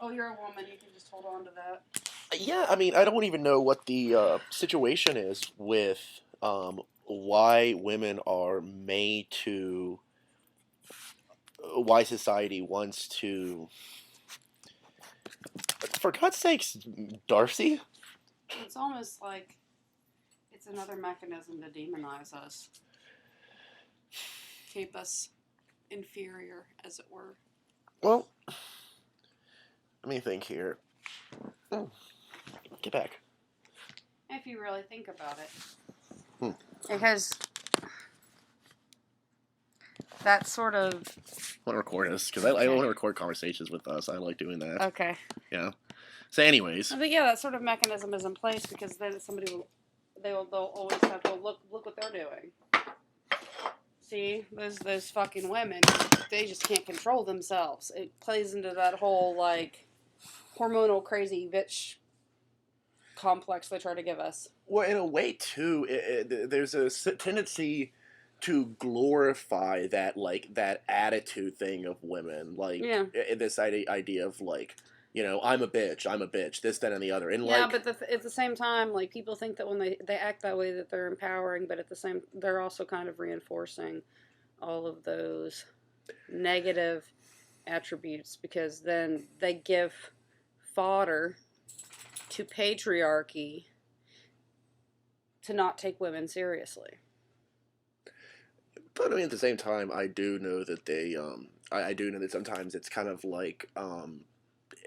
oh, you're a woman, you can just hold on to that. Yeah, I mean, I don't even know what the situation is with why women are made to, why society wants to. For God's sakes, Darcy. It's almost like it's another mechanism to demonize us, keep us inferior, as it were. Well, let me think here. Oh, get back. If you really think about it. Hmm. Because that sort of... I want to record this, because I want to record conversations with us. I like doing that. Okay. Yeah. So anyways. But yeah, that sort of mechanism is in place because then somebody will... They'll always have to look what they're doing. See, those fucking women, they just can't control themselves. It plays into that whole, like, hormonal crazy bitch complex they try to give us. Well, in a way, too, there's a tendency to glorify that, like, that attitude thing of women. Like, yeah. This idea of, like, you know, I'm a bitch, this, that, and the other. And yeah, like, but at the same time, like, people think that when they act that way that they're empowering, but at the same, they're also kind of reinforcing all of those negative attributes because then they give fodder to patriarchy to not take women seriously. But I mean, at the same time, I do know that they, I do know that sometimes it's kind of like,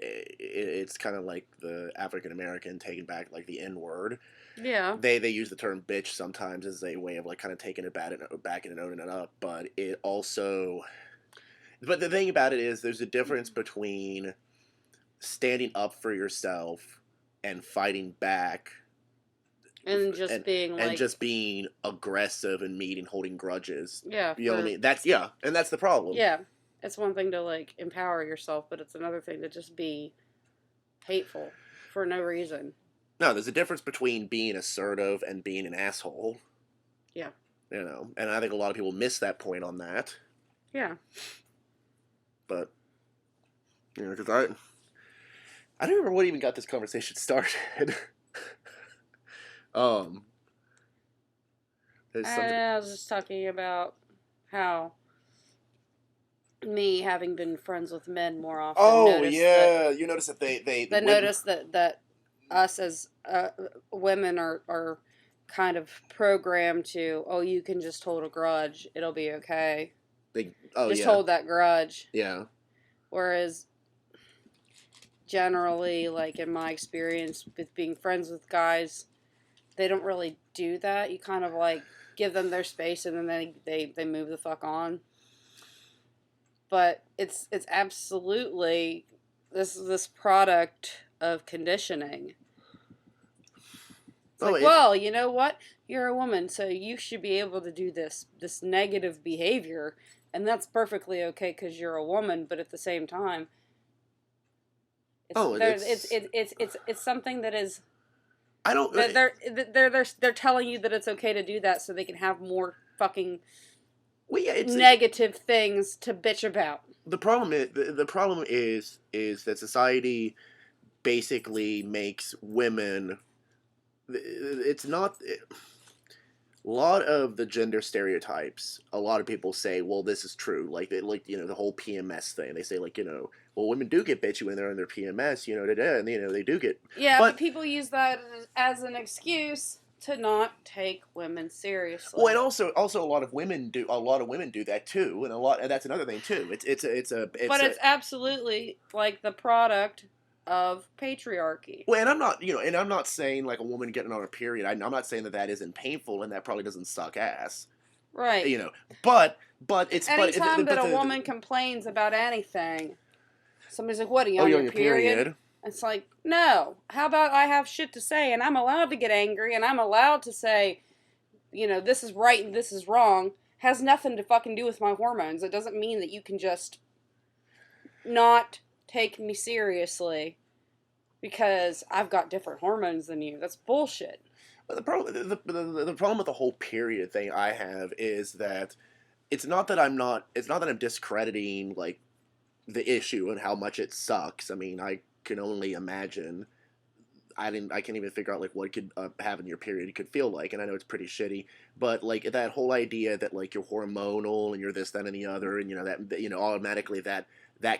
it's kind of like the African American taking back like the N word. Yeah. They use the term bitch sometimes as a way of like kind of taking it back and owning it up, but it also. But the thing about it is, there's a difference between standing up for yourself and fighting back, and just being like, and just being aggressive and mean and holding grudges. Yeah. You know what I mean? That's and that's the problem. Yeah. It's one thing to, like, empower yourself, but it's another thing to just be hateful for no reason. No, there's a difference between being assertive and being an asshole. Yeah. You know, and I think a lot of people miss that point on that. Yeah. But, you know, because I don't remember what even got this conversation started. I was just talking about how me having been friends with men more often. Oh yeah, you notice that they notice that us as women are kind of programmed to, oh, you can just hold a grudge, it'll be okay. Just hold that grudge. Yeah. Whereas generally, like in my experience with being friends with guys, they don't really do that. You kind of like give them their space and then they move the fuck on. But it's absolutely this product of conditioning. It's like, well, you know what? You're a woman, so you should be able to do this negative behavior, and that's perfectly okay because you're a woman. But at the same time, it's something that is. I don't. They're telling you that it's okay to do that so they can have more fucking. Well, yeah, negative things to bitch about. The problem is that society basically makes women. It's not. A lot of the gender stereotypes. A lot of people say, "Well, this is true." Like the whole PMS thing. They say well, women do get bitchy when they're in their PMS. And they do get. Yeah, but people use that as an excuse to not take women seriously. Well, and also a lot of women do that too, and that's another thing too. It's absolutely like the product of patriarchy. Well, and I'm not saying like a woman getting on her period. I'm not saying that isn't painful and that probably doesn't suck ass. Right. But it's anytime that a woman complains about anything, somebody's like, "What, are you on your period?" It's like, no. How about I have shit to say and I'm allowed to get angry and I'm allowed to say, this is right and this is wrong. Has nothing to fucking do with my hormones. It doesn't mean that you can just not take me seriously because I've got different hormones than you. That's bullshit. But the problem with the whole period thing I have is that it's not that I'm discrediting like the issue and how much it sucks. I mean, I can only imagine. I can't even figure out like what could having your period could feel like, and I know it's pretty shitty, but like that whole idea that like you're hormonal and you're this, that, and the other, and that automatically that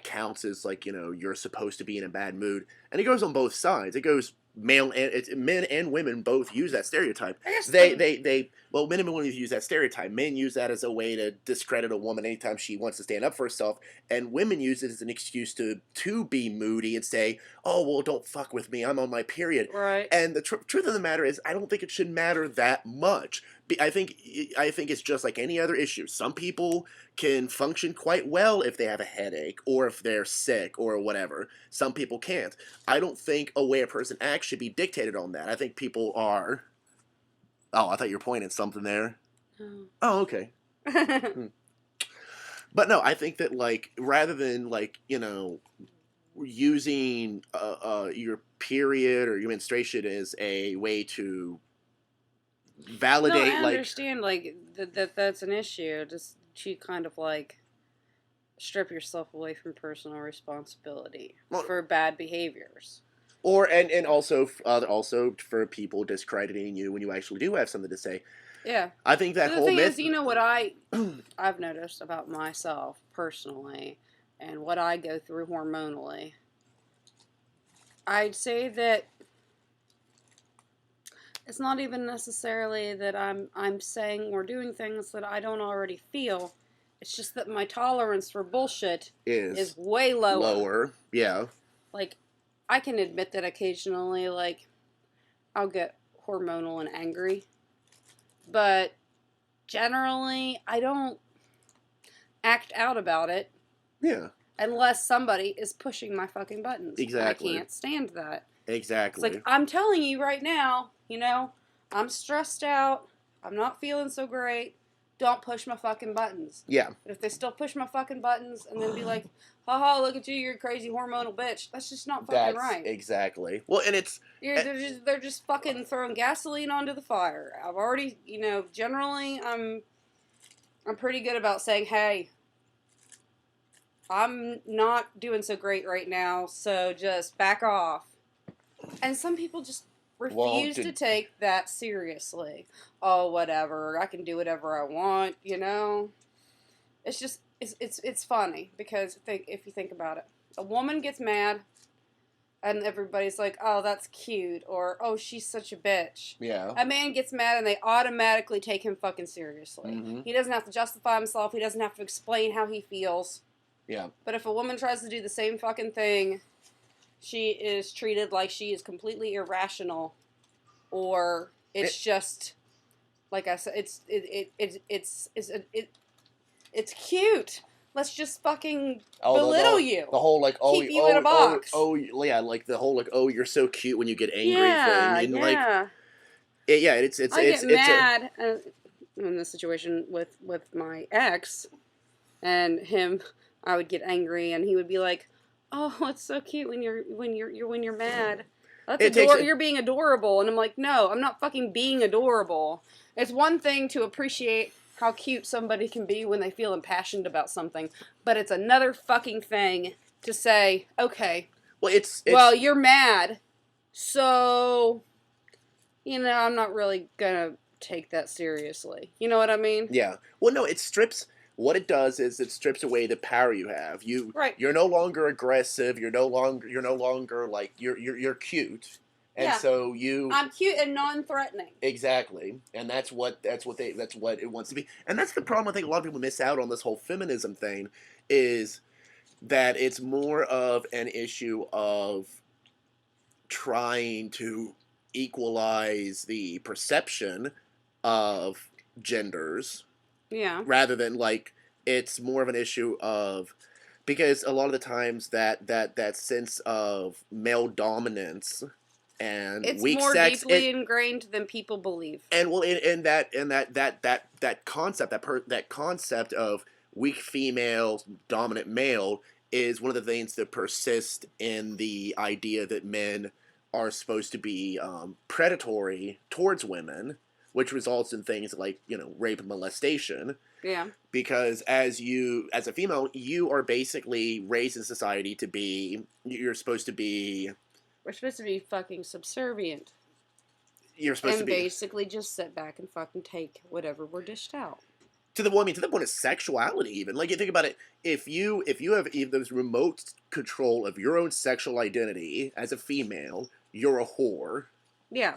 counts as like you're supposed to be in a bad mood, and it goes on both sides. It goes male and men and women both use that stereotype. Well, men and women use that stereotype. Men use that as a way to discredit a woman anytime she wants to stand up for herself, and women use it as an excuse to be moody and say, "Oh, well, don't fuck with me. I'm on my period." Right. And the truth of the matter is, I don't think it should matter that much. I think it's just like any other issue. Some people can function quite well if they have a headache or if they're sick or whatever. Some people can't. I don't think a way a person acts should be dictated on that. I think people are. Oh, I thought you were pointing something there. Oh, okay. But no, I think that like rather than like using your period or your menstruation as a way to validate. No, I understand like that's an issue. Just to kind of like strip yourself away from personal responsibility for bad behaviors. Or and also for people discrediting you when you actually do have something to say. Yeah, I think that whole thing myth. Is, what I've noticed about myself personally, and what I go through hormonally. I'd say that it's not even necessarily that I'm saying or doing things that I don't already feel. It's just that my tolerance for bullshit is way lower. Lower, yeah. Like, I can admit that occasionally, like, I'll get hormonal and angry. But generally, I don't act out about it. Yeah. Unless somebody is pushing my fucking buttons. Exactly. I can't stand that. Exactly. It's like, I'm telling you right now, I'm stressed out. I'm not feeling so great. Don't push my fucking buttons. Yeah. But if they still push my fucking buttons and then be like, haha, look at you, you're a crazy hormonal bitch. That's just not fucking right. Exactly. Well, and it's... They're just fucking throwing gasoline onto the fire. I've already, generally, I'm pretty good about saying, hey, I'm not doing so great right now, so just back off. And some people just refuse to take that seriously. Oh, whatever. I can do whatever I want, It's just, it's funny because if you think about it. A woman gets mad and everybody's like, oh, that's cute, or, oh, she's such a bitch. Yeah. A man gets mad and they automatically take him fucking seriously. Mm-hmm. He doesn't have to justify himself. He doesn't have to explain how he feels. Yeah. But if a woman tries to do the same fucking thing, she is treated like she is completely irrational, or it's just, like I said, it's cute. Let's just fucking belittle you. The whole like keep you in a box. Yeah, like the whole like you're so cute when you get angry thing, and yeah. I get mad in this situation with my ex, and him. I would get angry, and he would be like, "Oh, it's so cute when you're mad. You're being adorable." And I'm like, "No, I'm not fucking being adorable. It's one thing to appreciate how cute somebody can be when they feel impassioned about something, but it's another fucking thing to say, okay, well, you're mad, so I'm not really gonna take that seriously. You know what I mean?" Yeah. Well, no, it strips. What it does is it strips away the power you have. You're no longer aggressive. You're no longer like you're cute, and so I'm cute and non-threatening. Exactly, and that's what it wants to be. And that's the problem. I think a lot of people miss out on this whole feminism thing, is that it's more of an issue of trying to equalize the perception of genders. Yeah. Rather than like it's more of an issue of, because a lot of the times that sense of male dominance and it's weak more sex deeply ingrained than people believe. And well, in that concept of weak female, dominant male is one of the things that persist in the idea that men are supposed to be predatory towards women. which results in things like, rape and molestation. Yeah. Because as a female, you are basically raised in society to be, we're supposed to be fucking subservient. You're supposed to be. And basically just sit back and fucking take whatever we're dished out. To the point of sexuality, even. Like, you think about it, if you have this remote control of your own sexual identity as a female, you're a whore. Yeah.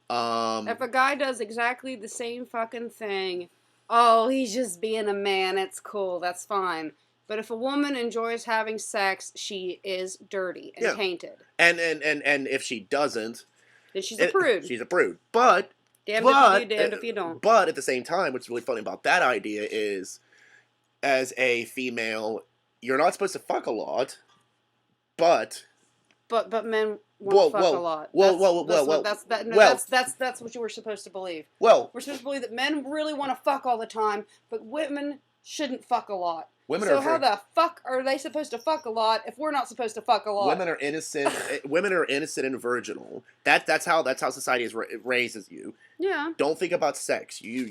If a guy does exactly the same fucking thing, oh, he's just being a man, it's cool, that's fine. But if a woman enjoys having sex, she is dirty and tainted. And if she doesn't, then she's a prude. She's a prude. But damned if you do, damned if you don't. But at the same time, what's really funny about that idea is, as a female, you're not supposed to fuck a lot, but men want to fuck a lot. That's what you were supposed to believe. Well, we're supposed to believe that men really want to fuck all the time, but women shouldn't fuck a lot. How the fuck are they supposed to fuck a lot if we're not supposed to fuck a lot? Women are innocent. Women are innocent and virginal. That's how society raises you. Yeah. Don't think about sex. You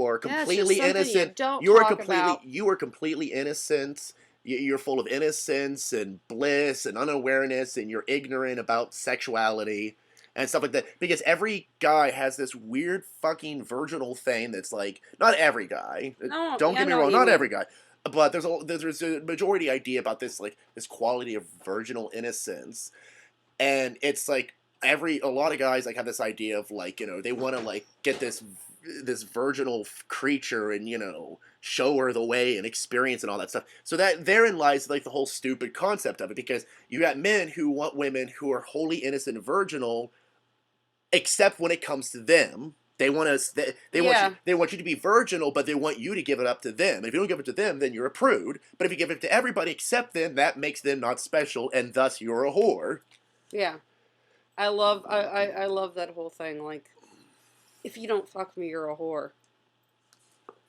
are completely innocent. You are completely innocent. You're full of innocence and bliss and unawareness, and you're ignorant about sexuality and stuff like that. Because every guy has this weird fucking virginal thing that's like, not every guy. No, don't get me wrong, not every guy. But there's a majority idea about this, like, this quality of virginal innocence. And it's like, a lot of guys, like, have this idea of, like, they want to, like, get this virginal creature and, show her the way and experience and all that stuff. So that therein lies, like, the whole stupid concept of it, because you got men who want women who are wholly innocent and virginal, except when it comes to them. They want you to be virginal, but they want you to give it up to them. And if you don't give it to them, then you're a prude. But if you give it to everybody except them, that makes them not special, and thus you're a whore. Yeah. I love that whole thing. Like, if you don't fuck me, you're a whore.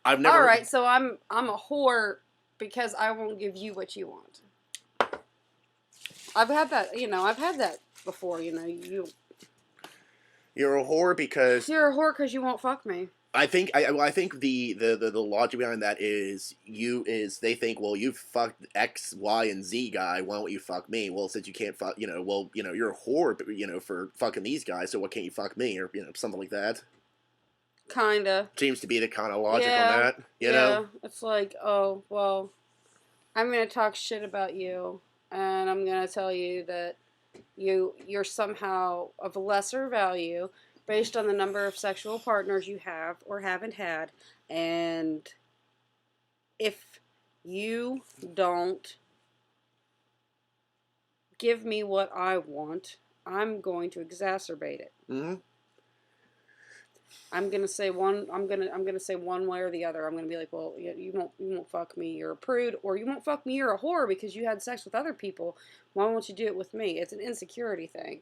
I've never. All right, so I'm a whore because I won't give you what you want. I've had that. I've had that before. You're a whore because you won't fuck me. I think the logic behind that is they think, well, you fucked X, Y, and Z guy, why won't you fuck me? Well, since you can't fuck, you're a whore, for fucking these guys, so why can't you fuck me, or something like that. Kinda. Seems to be the kind of logic on that, know? It's like, oh, well, I'm gonna talk shit about you, and I'm gonna tell you that you're somehow of lesser value based on the number of sexual partners you have or haven't had, and if you don't give me what I want, I'm going to exacerbate it. Mm-hmm. I'm gonna say one way or the other. I'm gonna be like, well, you won't fuck me, you're a prude, or you won't fuck me, you're a whore because you had sex with other people. Why won't you do it with me? It's an insecurity thing.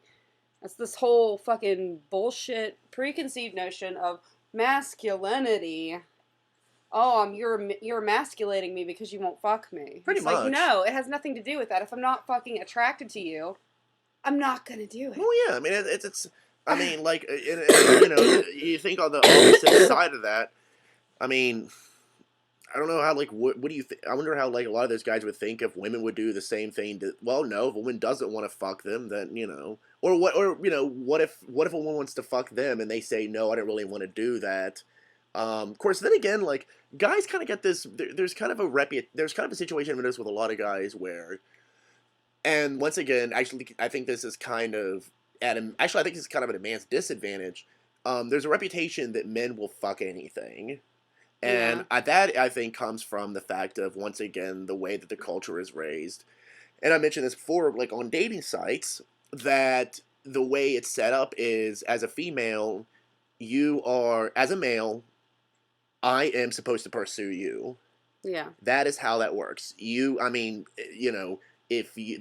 That's this whole fucking bullshit preconceived notion of masculinity. Oh, you're emasculating me because you won't fuck me. Pretty much. Like, no, it has nothing to do with that. If I'm not fucking attracted to you, I'm not gonna do it. Well, yeah, I mean, it's. I mean, like, you think on the opposite side of that. I mean, I don't know how, like, what do you think? I wonder how, like, a lot of those guys would think if women would do the same thing. Well, no, if a woman doesn't want to fuck them, then, or what if a woman wants to fuck them and they say, no, I don't really want to do that. Of course, then again, like, guys kind of get this, there's kind of a situation I've noticed with a lot of guys where, and once again, actually, I think this is kind of, I think this is kind of a man's disadvantage. There's a reputation that men will fuck anything. And that, I think, comes from the fact of, once again, the way that the culture is raised. And I mentioned this before, like, on dating sites, that the way it's set up is, as a female, as a male, I am supposed to pursue you. Yeah. That is how that works.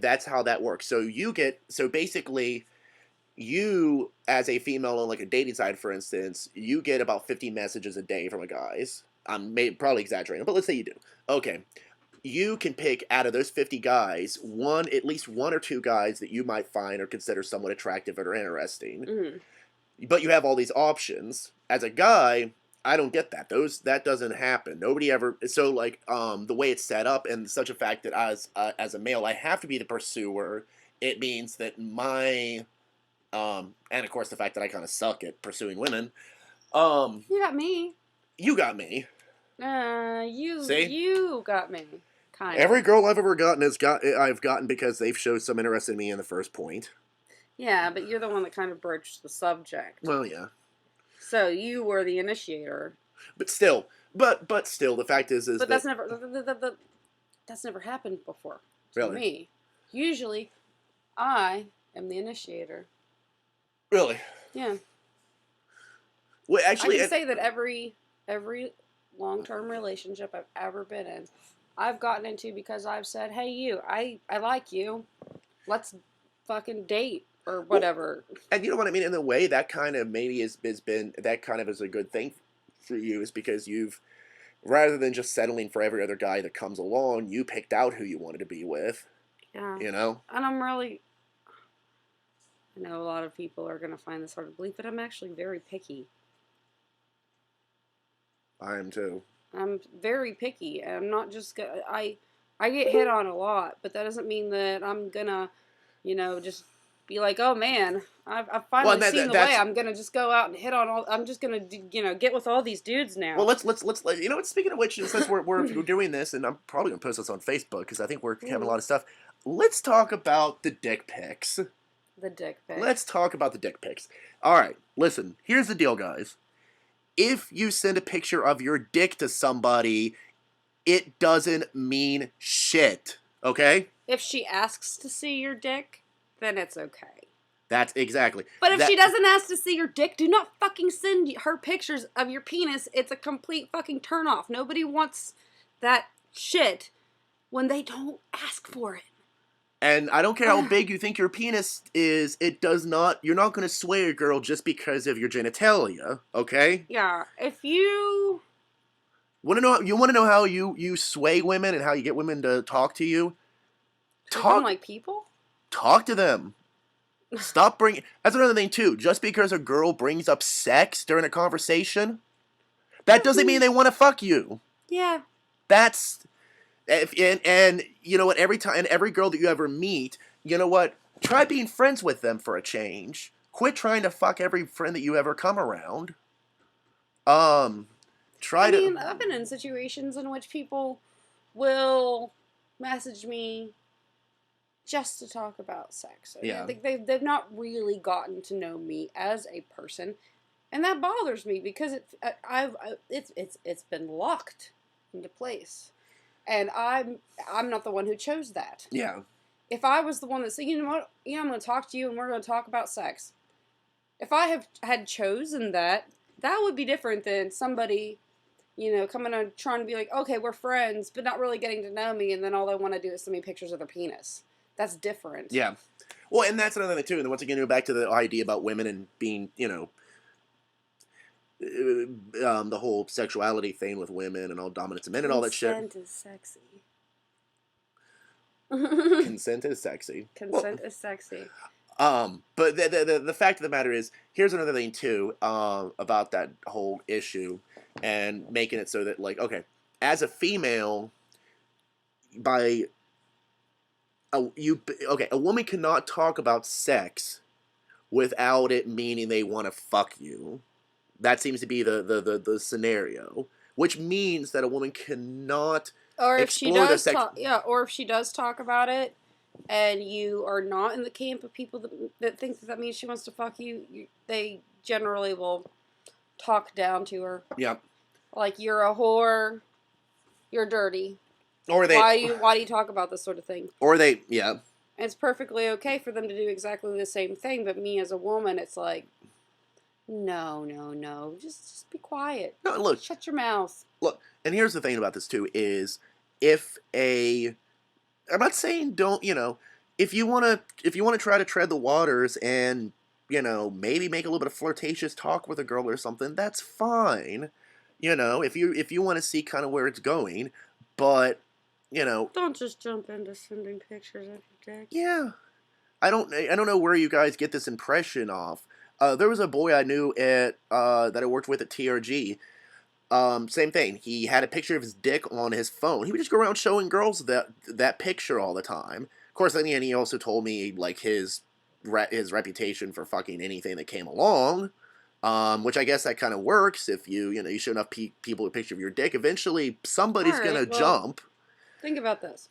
That's how that works. So basically, you, as a female on, like, a dating site, for instance, you get about 50 messages a day from a guy's. I'm probably exaggerating, but let's say you do. Okay. You can pick out of those 50 guys, at least one or two guys that you might find or consider somewhat attractive or interesting. Mm-hmm. but you have all these options. As a guy, I don't get that. That doesn't happen. Nobody ever. So like the way it's set up, and such a fact that as a male, I have to be the pursuer. It means that my and of course the fact that I kind of suck at pursuing women. You got me. You got me. You got me. Kind of. Every girl I've ever gotten I've gotten because they've showed some interest in me in the first point. Yeah, but you're the one that kind of broached the subject. Well, yeah. So you were the initiator. But still, the fact is but that's never happened before. To me, usually, I am the initiator. Really? Yeah. Well, actually, I can say that every long-term relationship I've ever been in, I've gotten into because I've said, "Hey, you, I like you. Let's fucking date." Or whatever. Well, and you know what I mean? In a way, that kind of maybe has been, that kind of is a good thing for you, is because you've, rather than just settling for every other guy that comes along, you picked out who you wanted to be with. Yeah. You know? And I know a lot of people are going to find this hard to believe, but I'm actually very picky. I am too. I'm very picky. I'm not just, I get hit on a lot, but that doesn't mean that I'm going to, just be like, oh man, I've finally seen the way. I'm gonna just go out and hit on all. I'm just gonna get with all these dudes now. Well, let's speaking of which, since we're doing this, and I'm probably gonna post this on Facebook because I think we're having a lot of stuff. Let's talk about the dick pics. The dick pics. Let's talk about the dick pics. All right, listen. Here's the deal, guys. If you send a picture of your dick to somebody, it doesn't mean shit. Okay? If she asks to see your dick, then it's okay. That's exactly. But if she doesn't ask to see your dick, do not fucking send her pictures of your penis. It's a complete fucking turnoff. Nobody wants that shit when they don't ask for it. And I don't care how big you think your penis is, it does not, you're not going to sway a girl just because of your genitalia, okay? Yeah, if you want to know how you sway women and how you get women to talk to you? Like people? Talk to them. Stop bringing... That's another thing, too. Just because a girl brings up sex during a conversation, that doesn't mean they want to fuck you. Yeah. That's... And you know what? Every time... And every girl that you ever meet, you know what? Try being friends with them for a change. Quit trying to fuck every friend that you ever come around. I've been in situations in which people will message me just to talk about sex. Yeah. They've not really gotten to know me as a person, and that bothers me because it's been locked into place, and I'm not the one who chose that. Yeah. If I was the one that said, you know what, I'm going to talk to you and we're going to talk about sex. If I had chosen that would be different than somebody, coming and trying to be like, okay, we're friends, but not really getting to know me, and then all they want to do is send me pictures of their penis. That's different. Yeah. Well, and that's another thing, too. And then once again, go back to the idea about women and being, the whole sexuality thing with women and all dominance of men and all that shit. Consent is sexy. Consent is sexy. Consent is sexy. But the fact of the matter is, here's another thing, too, about that whole issue and making it so that, like, okay, as a female, a woman cannot talk about sex without it meaning they want to fuck you. That seems to be the scenario, which means that a woman cannot explore the sex. Or if she does talk about it, and you are not in the camp of people that think that means she wants to fuck you, they generally will talk down to her. Yeah. Like, you're a whore, you're dirty. Or why do you talk about this sort of thing? Yeah. And it's perfectly okay for them to do exactly the same thing, but me as a woman, it's like, no, just be quiet. No, look. Shut your mouth. Look, and here's the thing about this too is, I'm not saying don't, if you want to try to tread the waters and, maybe make a little bit of flirtatious talk with a girl or something, that's fine. If you want to see kind of where it's going, but, don't just jump into sending pictures of your dick. Yeah. I don't know where you guys get this impression of, There was a boy I knew at that I worked with at TRG. Same thing. He had a picture of his dick on his phone. He would just go around showing girls that picture all the time. Of course, in the end, he also told me like his reputation for fucking anything that came along. Which I guess that kind of works if you show enough people a picture of your dick. Eventually, somebody's gonna jump. Think about this.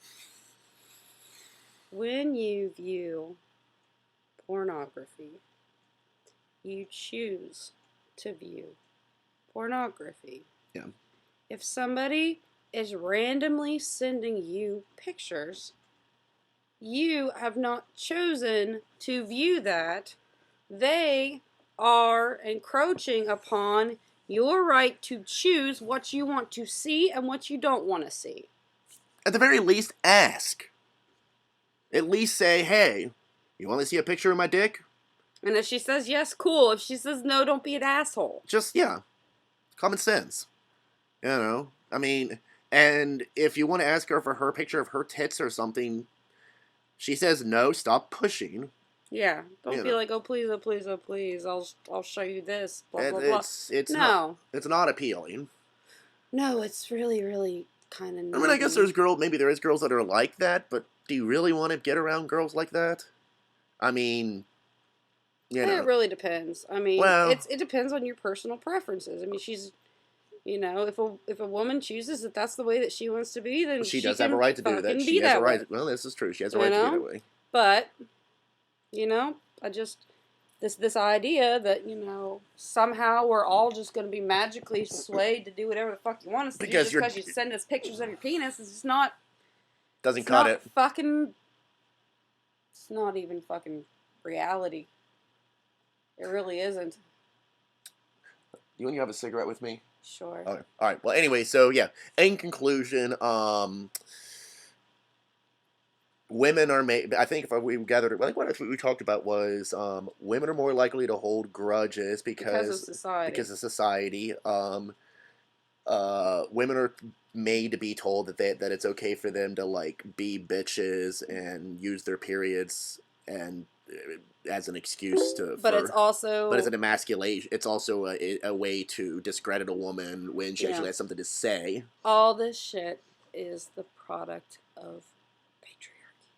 When you view pornography, you choose to view pornography. Yeah. If somebody is randomly sending you pictures, you have not chosen to view that. They are encroaching upon your right to choose what you want to see and what you don't want to see. At the very least, ask. At least say, hey, you want to see a picture of my dick? And if she says yes, cool. If she says no, don't be an asshole. Just, yeah. Common sense. I mean, and if you want to ask her for her picture of her tits or something, she says no, stop pushing. Yeah, don't be like, oh please, oh please, oh please, I'll show you this, blah blah blah. It's not appealing. No, it's really, really kind of. I mean, I guess maybe there is girls that are like that, but do you really want to get around girls like that? I mean, it really depends. I mean, it depends on your personal preferences. I mean, she's, if a woman chooses that that's the way that she wants to be, then she does have a right to do that. She has a right. Well, this is true. She has a right to be that way. But, I just this idea that somehow we're all just going to be magically swayed to do whatever the fuck you want us to do just because you send us pictures of your penis is just not. Doesn't cut it. It's not even fucking reality. It really isn't. You want to have a cigarette with me? Sure. Okay. All right. Well, anyway, so yeah. In conclusion, women are made. I think if we gathered, like what we talked about was, women are more likely to hold grudges because of society. Women are made to be told that it's okay for them to like be bitches and use their periods and as an excuse to. But as an emasculation. It's also a way to discredit a woman when she actually has something to say. All this shit is the product of patriarchy.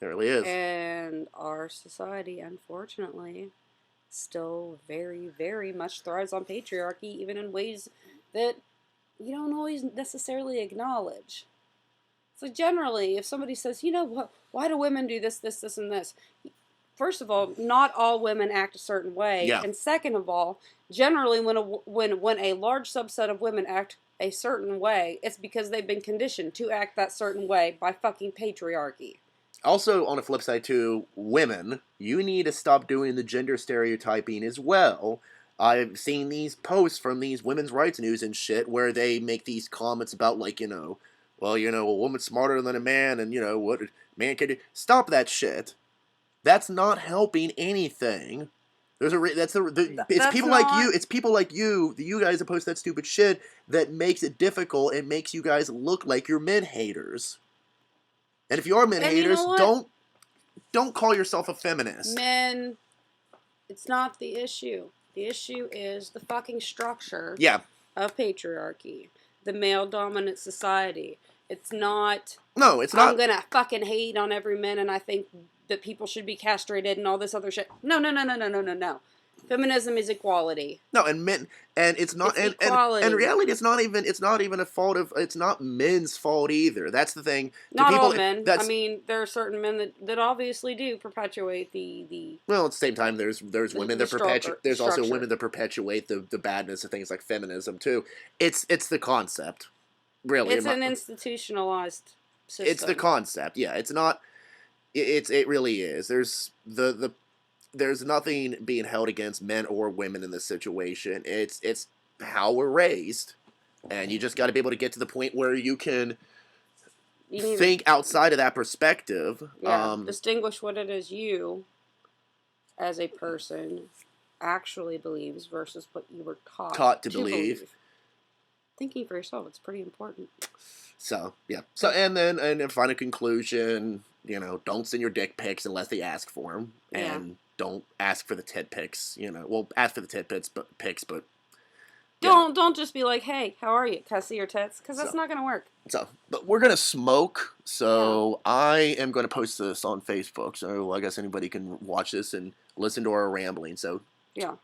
It really is. And our society, unfortunately, still very, very much thrives on patriarchy, even in ways that you don't always necessarily acknowledge. So generally, if somebody says, why do women do this, this, this, and this? First of all, not all women act a certain way. Yeah. And second of all, generally when a large subset of women act a certain way, it's because they've been conditioned to act that certain way by fucking patriarchy. Also, on the flip side too, women, you need to stop doing the gender stereotyping as well. I've seen these posts from these women's rights news and shit where they make these comments about like, a woman's smarter than a man and, what a man can do. Stop that shit. That's not helping anything. It's people like you guys that post that stupid shit that makes it difficult and makes you guys look like you're men haters. And if you are men haters, don't call yourself a feminist. Men, it's not the issue. The issue is the fucking structure of patriarchy. The male-dominant society. It's not... No, it's not... I'm gonna fucking hate on every man and I think that people should be castrated and all this other shit. No. Feminism is equality. No, and it's not equality. And in reality it's not even a fault of it's not men's fault either. That's the thing. Not all men. I mean, there are certain men that obviously do perpetuate the Well, at the same time there's women that perpetuate there's also women that perpetuate the badness of things like feminism too. It's the concept. Really. It's an institutionalized system. It's the concept. Yeah, it's not it really is. There's nothing being held against men or women in this situation. It's how we're raised, and you just got to be able to get to the point where you can think outside of that perspective. Yeah, distinguish what it is you, as a person, actually believes versus what you were taught to believe. Thinking for yourself, it's pretty important. So, yeah. So, and then final conclusion, don't send your dick pics unless they ask for them. Yeah. And don't ask for the tit pics. Well, ask for the tit pics, but don't just be like, hey, how are you? Can I see your tits? Because that's not gonna work. So, but we're gonna smoke. So I am gonna post this on Facebook. So I guess anybody can watch this and listen to our rambling. So yeah.